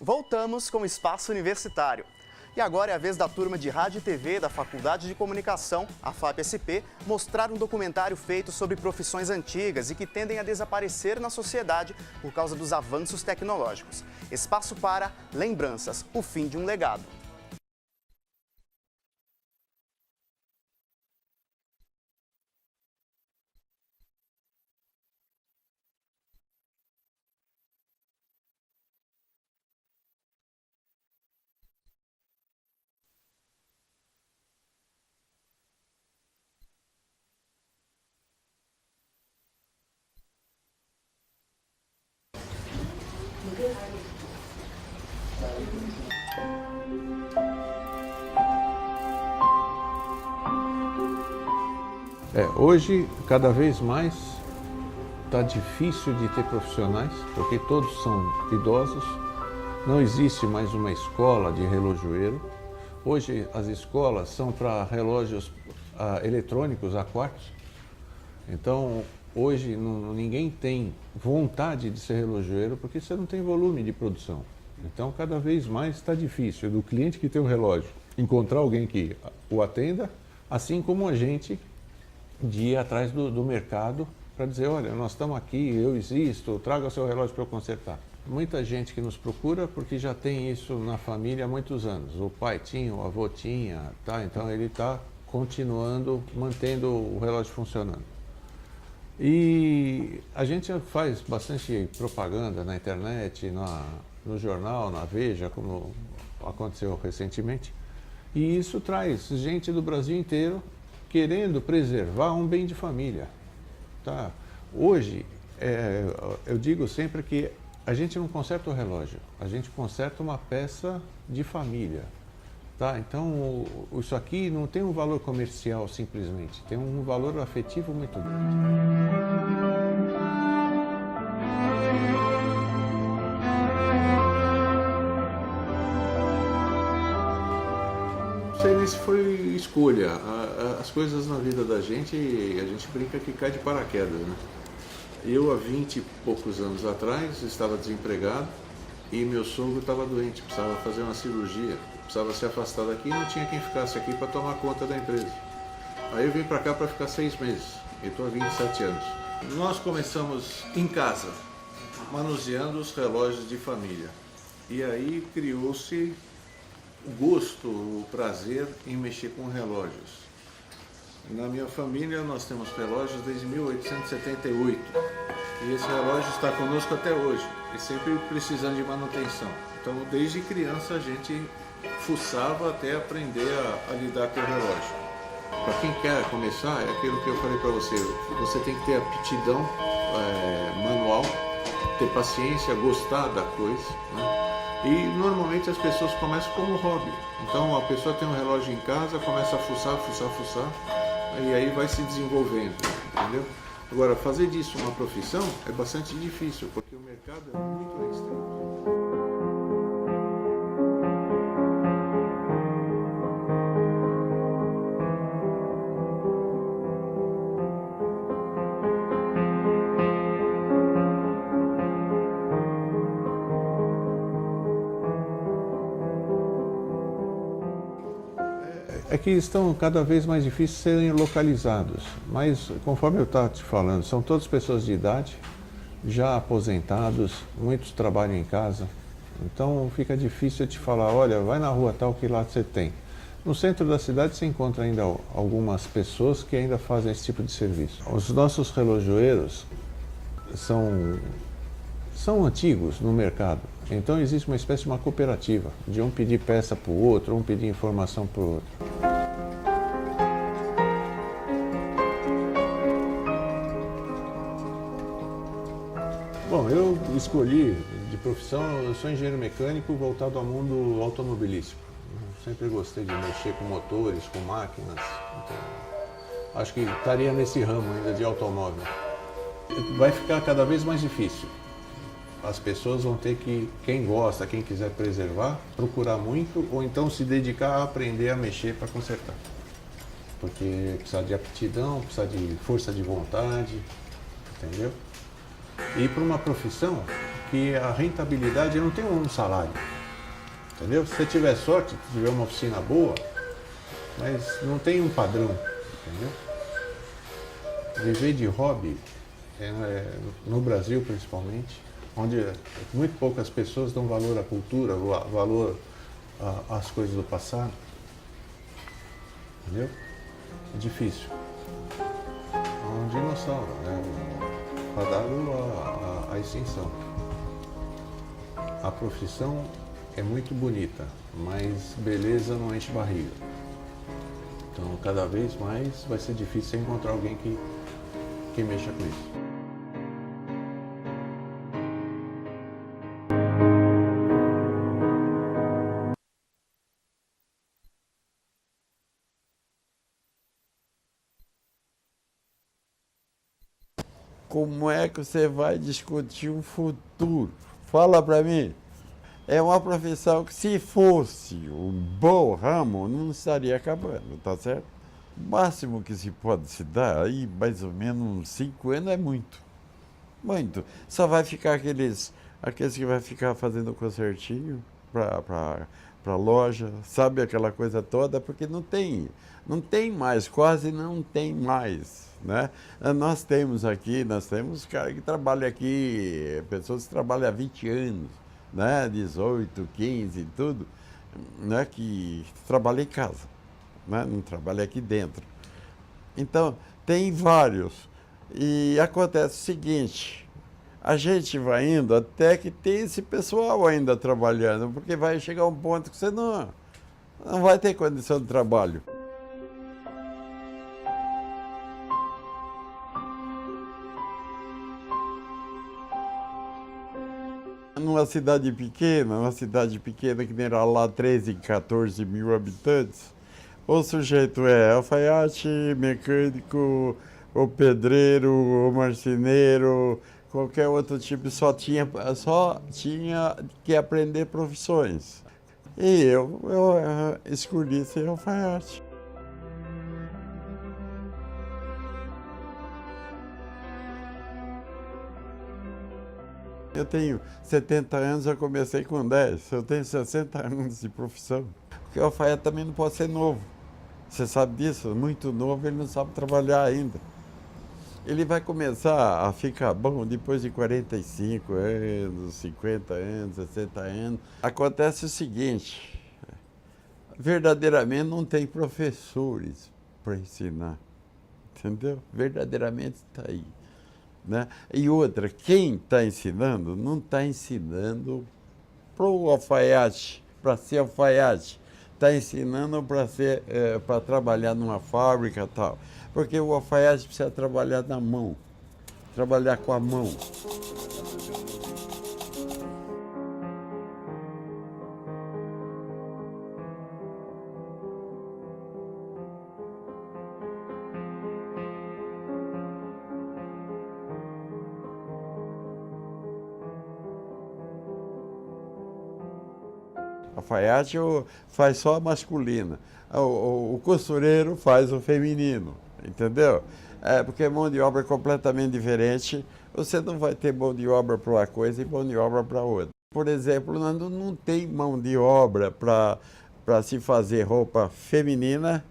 Voltamos com o Espaço Universitário. E agora é a vez da turma de Rádio e TV da Faculdade de Comunicação, a FAP-SP, mostrar um documentário feito sobre profissões antigas e que tendem a desaparecer na sociedade por causa dos avanços tecnológicos. Espaço para Lembranças, o fim de um legado. Hoje, cada vez mais, está difícil de ter profissionais, porque todos são idosos. Não existe mais uma escola de relojoeiro. Hoje, as escolas são para relógios eletrônicos a quartos. Então, hoje, ninguém tem vontade de ser relojoeiro, porque você não tem volume de produção. Então, cada vez mais está difícil do cliente que tem um relógio encontrar alguém que o atenda, assim como a gente de ir atrás do mercado para dizer, olha, nós estamos aqui, eu existo, traga o seu relógio para eu consertar. Muita gente que nos procura porque já tem isso na família há muitos anos. O pai tinha, o avô tinha, tá? Então ele está continuando, mantendo o relógio funcionando. E a gente faz bastante propaganda na internet, no jornal, na Veja, como aconteceu recentemente. E isso traz gente do Brasil inteiro querendo preservar um bem de família. Tá? Hoje, eu digo sempre que a gente não conserta o relógio, a gente conserta uma peça de família. Tá? Então, isso aqui não tem um valor comercial simplesmente, tem um valor afetivo muito grande. Não sei nem se foi escolha. As coisas na vida da gente, a gente brinca que cai de paraquedas, né? Eu, há 20 e poucos anos atrás, estava desempregado e meu sogro estava doente, precisava fazer uma cirurgia, precisava se afastar daqui e não tinha quem ficasse aqui para tomar conta da empresa. Aí eu vim para cá para ficar 6 meses, eu estou há 27 anos. Nós começamos em casa, manuseando os relógios de família. E aí criou-se o gosto, o prazer em mexer com relógios. Na minha família nós temos relógios desde 1878 e esse relógio está conosco até hoje e sempre precisando de manutenção. Então desde criança a gente fuçava até aprender a lidar com o relógio. Para quem quer começar, é aquilo que eu falei para você, você tem que ter aptidão manual, ter paciência, gostar da coisa, né? E normalmente as pessoas começam como hobby. Então a pessoa tem um relógio em casa, começa a fuçar, e aí vai se desenvolvendo, entendeu? Agora, fazer disso uma profissão é bastante difícil, porque o mercado é muito restrito. É que estão cada vez mais difíceis de serem localizados, mas conforme eu estava te falando, são todas pessoas de idade, já aposentados, muitos trabalham em casa, então fica difícil te falar, olha, vai na rua tal que lá você tem. No centro da cidade você encontra ainda algumas pessoas que ainda fazem esse tipo de serviço. Os nossos relojoeiros são antigos no mercado, então existe uma espécie de uma cooperativa, de um pedir peça para o outro, um pedir informação para o outro. Bom, eu escolhi de profissão, eu sou engenheiro mecânico voltado ao mundo automobilístico. Sempre gostei de mexer com motores, com máquinas, então acho que estaria nesse ramo ainda de automóvel. Vai ficar cada vez mais difícil. As pessoas vão ter que, quem gosta, quem quiser preservar, procurar muito ou então se dedicar a aprender a mexer para consertar. Porque precisa de aptidão, precisa de força de vontade, entendeu? E para uma profissão que a rentabilidade não tem um salário. Entendeu? Se você tiver sorte, tiver uma oficina boa, mas não tem um padrão, entendeu? Viver de hobby, no Brasil principalmente, onde muito poucas pessoas dão valor à cultura, valor às coisas do passado, entendeu? É difícil. É um dinossauro, fadado à extinção. A profissão é muito bonita, mas beleza não enche barriga. Então, cada vez mais vai ser difícil encontrar alguém que mexa com isso. Como é que você vai discutir um futuro? Fala para mim. É uma profissão que, se fosse um bom ramo, não estaria acabando, tá certo? O máximo que se pode se dar, aí mais ou menos uns 5 anos é muito. Muito. Só vai ficar aqueles que vai ficar fazendo concertinho para loja, sabe aquela coisa toda, porque não tem mais, quase não tem mais, né? Nós temos cara que trabalha aqui, pessoas que trabalham há 20 anos, né? 18, 15 e tudo, né? Que trabalha em casa, né? Não trabalha aqui dentro. Então, tem vários. E acontece o seguinte, a gente vai indo até que tem esse pessoal ainda trabalhando, porque vai chegar um ponto que você não vai ter condição de trabalho. Numa cidade pequena que nem era lá 13, 14 mil habitantes, o sujeito é alfaiate, mecânico, o pedreiro, o marceneiro, qualquer outro tipo, só tinha que aprender profissões. E eu escolhi ser alfaiate. Eu tenho 70 anos, eu comecei com 10. Eu tenho 60 anos de profissão. Porque o alfaiate também não pode ser novo. Você sabe disso? Muito novo, ele não sabe trabalhar ainda. Ele vai começar a ficar bom depois de 45 anos, 50 anos, 60 anos. Acontece o seguinte, verdadeiramente não tem professores para ensinar, entendeu? Verdadeiramente está aí, né? E outra, quem está ensinando, não está ensinando para o alfaiate, para ser alfaiate. Está ensinando para trabalhar numa fábrica e tal. Porque o alfaiate precisa trabalhar na mão, trabalhar com a mão. Alfaiate faz só a masculina, o costureiro faz o feminino, entendeu? Porque mão de obra é completamente diferente, você não vai ter mão de obra para uma coisa e mão de obra para outra. Por exemplo, não tem mão de obra para se fazer roupa feminina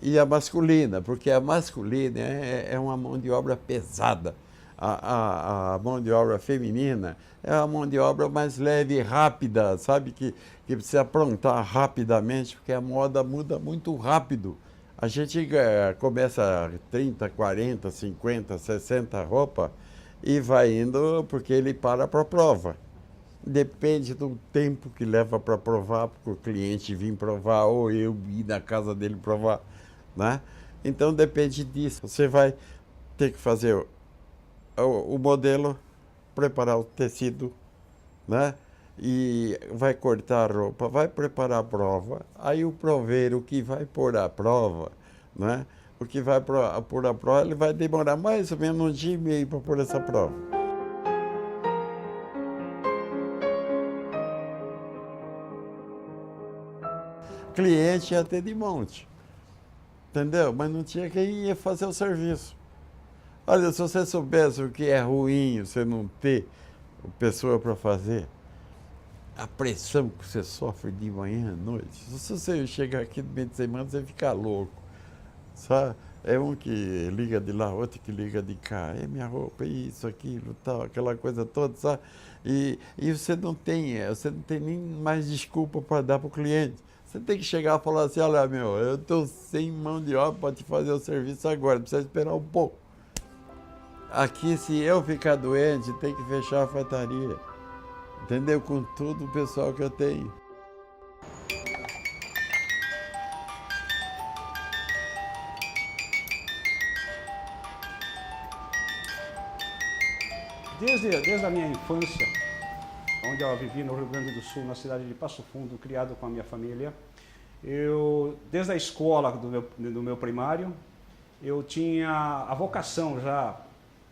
e a masculina, porque a masculina é uma mão de obra pesada. A mão de obra feminina é uma mão de obra mais leve e rápida, sabe? Que precisa aprontar rapidamente, porque a moda muda muito rápido. A gente começa 30, 40, 50, 60 roupas e vai indo porque ele para a prova. Depende do tempo que leva para provar, porque o cliente vir provar ou eu ir na casa dele provar, né? Então depende disso. Você vai ter que fazer o modelo, preparar o tecido, né? E vai cortar a roupa, vai preparar a prova, aí o proveiro que vai pôr a prova, né? O que vai pôr a prova, ele vai demorar mais ou menos 1 dia e meio para pôr essa prova. Cliente ia ter de monte, entendeu? Mas não tinha quem ia fazer o serviço. Olha, se você soubesse o que é ruim você não ter pessoa para fazer, a pressão que você sofre de manhã à noite. Se você chegar aqui no meio de semana, você fica louco, sabe? É um que liga de lá, outro que liga de cá. É minha roupa, isso, aquilo, tal, aquela coisa toda, sabe? E você não tem nem mais desculpa para dar para o cliente. Você tem que chegar e falar assim, olha, meu, eu estou sem mão de obra para te fazer o serviço agora, precisa esperar um pouco. Aqui, se eu ficar doente, tem que fechar a fataria. Entendeu? Com todo o pessoal que eu tenho. Desde a minha infância, onde eu vivi no Rio Grande do Sul, na cidade de Passo Fundo, criado com a minha família, desde a escola do meu primário, eu tinha a vocação já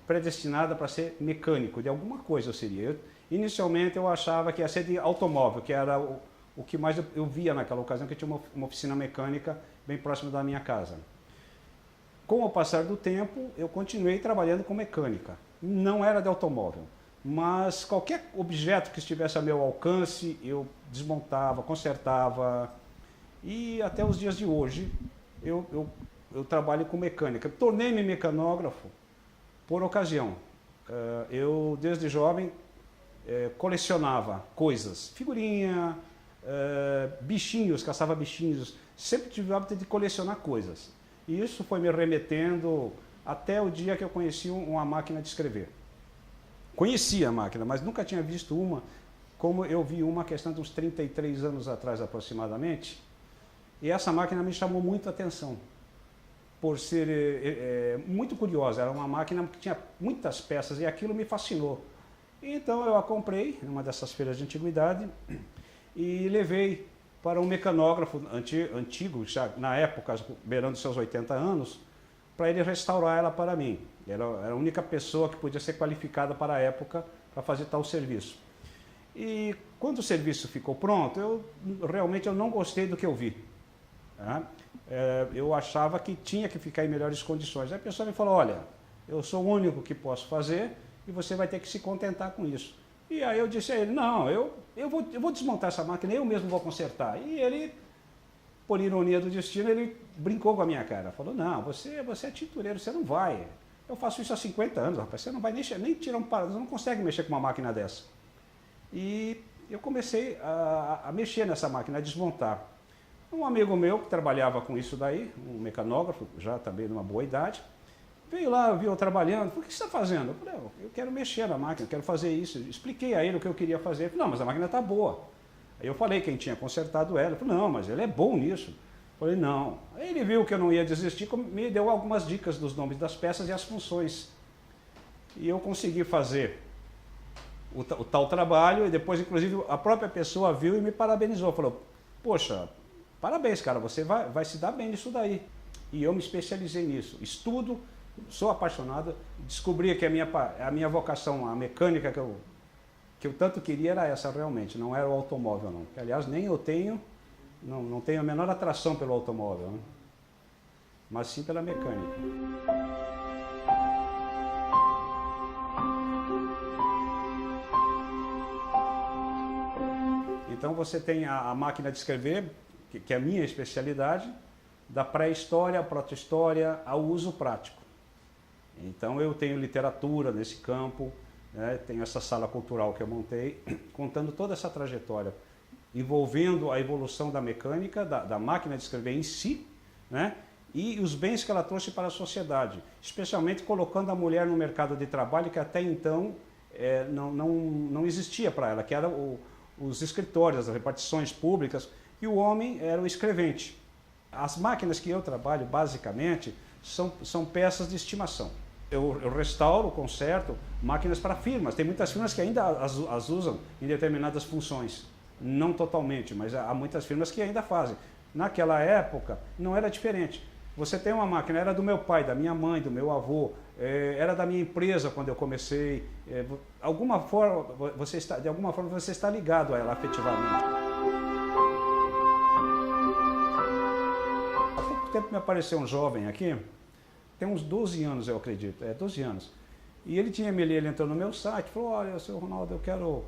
predestinada para ser mecânico, de alguma coisa eu seria. Inicialmente eu achava que ia ser de automóvel, que era o que mais eu via naquela ocasião, que tinha uma oficina mecânica bem próxima da minha casa. Com o passar do tempo, eu continuei trabalhando com mecânica. Não era de automóvel, mas qualquer objeto que estivesse a meu alcance, eu desmontava, consertava. E até os dias de hoje, eu trabalho com mecânica. Tornei-me mecanógrafo por ocasião. Eu, desde jovem, colecionava coisas, figurinha, bichinhos, caçava bichinhos. Sempre tive o hábito de colecionar coisas. E isso foi me remetendo até o dia que eu conheci uma máquina de escrever. Conhecia a máquina, mas nunca tinha visto uma como eu vi uma questão de uns 33 anos atrás aproximadamente. E essa máquina me chamou muito a atenção, por ser muito curiosa. Era uma máquina que tinha muitas peças e aquilo me fascinou. Então eu a comprei numa dessas feiras de antiguidade e levei para um mecanógrafo antigo, já na época, beirando seus 80 anos, para ele restaurar ela para mim. Era a única pessoa que podia ser qualificada para a época para fazer tal serviço. E quando o serviço ficou pronto, realmente eu não gostei do que eu vi. Tá? Eu achava que tinha que ficar em melhores condições. Aí a pessoa me falou, olha, eu sou o único que posso fazer e você vai ter que se contentar com isso. E aí eu disse a ele, não, eu vou desmontar essa máquina, eu mesmo vou consertar. E ele, por ironia do destino, ele brincou com a minha cara. Falou, não, você é tintureiro, você não vai. Eu faço isso há 50 anos, rapaz, você não vai nem tirar um parafuso, você não consegue mexer com uma máquina dessa. E eu comecei a mexer nessa máquina, a desmontar. Um amigo meu que trabalhava com isso daí, um mecanógrafo, já também de uma boa idade, veio lá, viu eu trabalhando, falou, o que você está fazendo? Eu falei, eu quero mexer na máquina, eu quero fazer isso. Expliquei a ele o que eu queria fazer. Ele falou, não, mas a máquina está boa. Aí eu falei quem tinha consertado ela. Ele falou, não, mas ele é bom nisso. Eu falei, não. Aí ele viu que eu não ia desistir, me deu algumas dicas dos nomes das peças e as funções. E eu consegui fazer o tal trabalho, e depois, inclusive, a própria pessoa viu e me parabenizou. Falou, poxa, parabéns, cara, você vai se dar bem nisso daí. E eu me especializei nisso. Estudo, sou apaixonado, descobri que a minha vocação, a mecânica que eu tanto queria era essa realmente, não era o automóvel não. Que, aliás, nem eu tenho, não tenho a menor atração pelo automóvel, né? Mas sim pela mecânica. Então você tem a máquina de escrever, que é a minha especialidade, da pré-história, proto-história, ao uso prático. Então eu tenho literatura nesse campo, né? Tenho essa sala cultural que eu montei, contando toda essa trajetória, envolvendo a evolução da mecânica, da máquina de escrever em si, né? E os bens que ela trouxe para a sociedade, especialmente colocando a mulher no mercado de trabalho que até então não existia para ela, que eram os escritórios, as repartições públicas, e o homem era o escrevente. As máquinas que eu trabalho, basicamente, são peças de estimação. Eu restauro, conserto máquinas para firmas. Tem muitas firmas que ainda as usam em determinadas funções. Não totalmente, mas há muitas firmas que ainda fazem. Naquela época, não era diferente. Você tem uma máquina, era do meu pai, da minha mãe, do meu avô, era da minha empresa quando eu comecei. De alguma forma você está ligado a ela afetivamente. Há pouco tempo me apareceu um jovem aqui, tem uns 12 anos, eu acredito, 12 anos. E ele entrou no meu site, falou, olha, seu Ronaldo, eu quero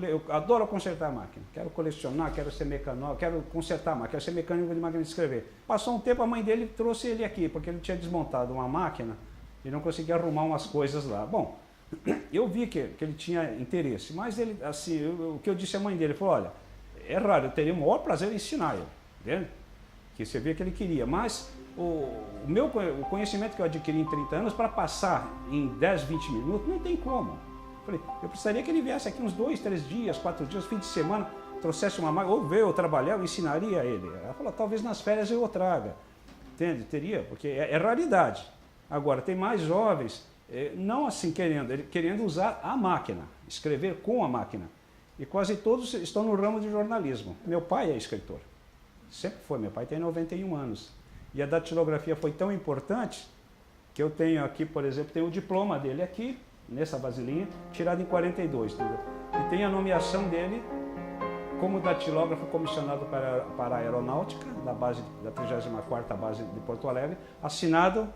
eu adoro consertar a máquina, quero colecionar, quero ser mecanógrafo, quero consertar a máquina, quero ser mecânico de máquina de escrever. Passou um tempo, a mãe dele trouxe ele aqui, porque ele tinha desmontado uma máquina e não conseguia arrumar umas coisas lá. Bom, eu vi que ele tinha interesse, mas ele, assim, o que eu disse à mãe dele, falou, olha, é raro, eu teria o maior prazer em ensinar ele, entende? Que você via que ele queria, mas o conhecimento que eu adquiri em 30 anos, para passar em 10, 20 minutos, não tem como. Falei, eu precisaria que ele viesse aqui uns 2, 3 dias, 4 dias, fim de semana, trouxesse uma máquina, ou veio eu trabalhar, eu ensinaria ele. Ela falou, talvez nas férias eu o traga. Entende? Teria, porque é raridade. Agora, tem mais jovens, não assim querendo usar a máquina, escrever com a máquina. E quase todos estão no ramo de jornalismo. Meu pai é escritor. Sempre foi, meu pai tem 91 anos. E a datilografia foi tão importante que eu tenho aqui, por exemplo, tenho o diploma dele aqui, nessa vasilhinha, tirado em 42. Entendeu? E tem a nomeação dele como datilógrafo comissionado para a Aeronáutica, da 34ª base de Porto Alegre, assinado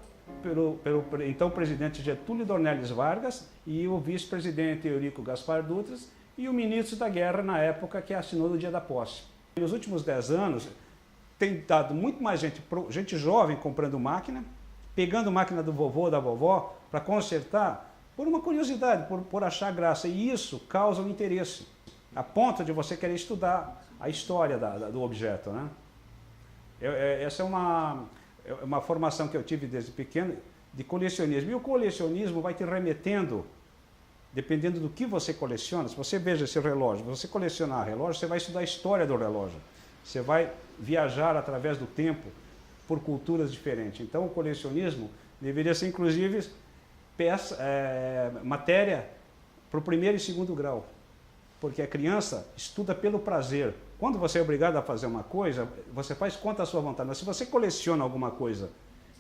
pelo então presidente Getúlio Dornelles Vargas e o vice-presidente Eurico Gaspar Dutra e o ministro da Guerra na época, que assinou no dia da posse. Nos últimos 10 anos, tem dado muito mais gente jovem comprando máquina, pegando máquina do vovô ou da vovó para consertar, por uma curiosidade, por achar graça. E isso causa um interesse, a ponto de você querer estudar a história do objeto, né? Essa é uma formação que eu tive desde pequeno, de colecionismo. E o colecionismo vai te remetendo, dependendo do que você coleciona. Se você veja esse relógio, se você colecionar relógio, você vai estudar a história do relógio. Você vai viajar através do tempo por culturas diferentes. Então, o colecionismo deveria ser, inclusive, matéria para o 1º e 2º grau, porque a criança estuda pelo prazer. Quando você é obrigado a fazer uma coisa, você faz contra a sua vontade, mas se você coleciona alguma coisa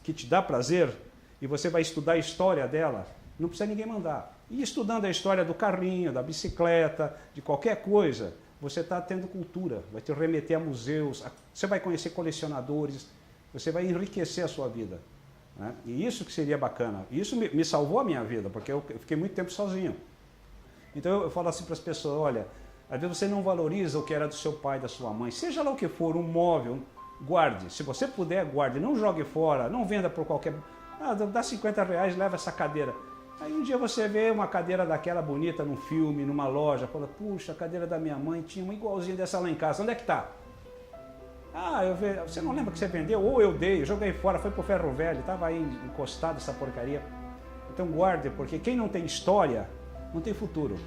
que te dá prazer e você vai estudar a história dela, não precisa ninguém mandar. E estudando a história do carrinho, da bicicleta, de qualquer coisa, você está tendo cultura, vai te remeter a museus, você vai conhecer colecionadores, você vai enriquecer a sua vida. Né? E isso que seria bacana. E isso me salvou a minha vida, porque eu fiquei muito tempo sozinho. Então eu falo assim para as pessoas, olha, às vezes você não valoriza o que era do seu pai, da sua mãe, seja lá o que for, um móvel, guarde. Se você puder, guarde, não jogue fora, não venda por qualquer... dá 50 reais, leva essa cadeira. Aí um dia você vê uma cadeira daquela bonita num filme, numa loja, fala, puxa, a cadeira da minha mãe tinha uma igualzinha dessa lá em casa, onde é que está? Você não lembra que você vendeu? Ou eu dei, eu joguei fora, foi pro ferro velho, estava aí encostado essa porcaria. Então guarde, porque quem não tem história, não tem futuro.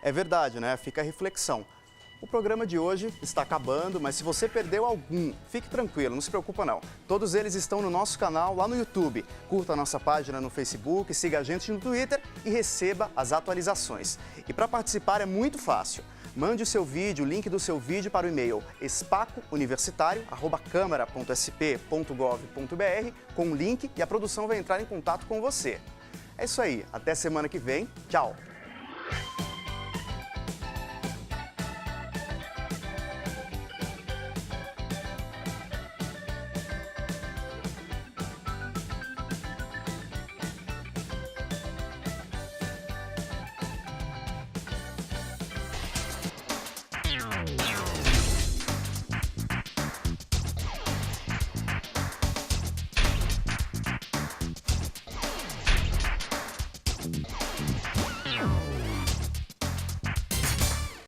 É verdade, né? Fica a reflexão. O programa de hoje está acabando, mas se você perdeu algum, fique tranquilo, não se preocupa não. Todos eles estão no nosso canal lá no YouTube. Curta a nossa página no Facebook, siga a gente no Twitter e receba as atualizações. E para participar é muito fácil. Mande o seu vídeo, o link do seu vídeo para o e-mail espacouniversitario@câmara.sp.gov.br com o link e a produção vai entrar em contato com você. É isso aí, até semana que vem, tchau!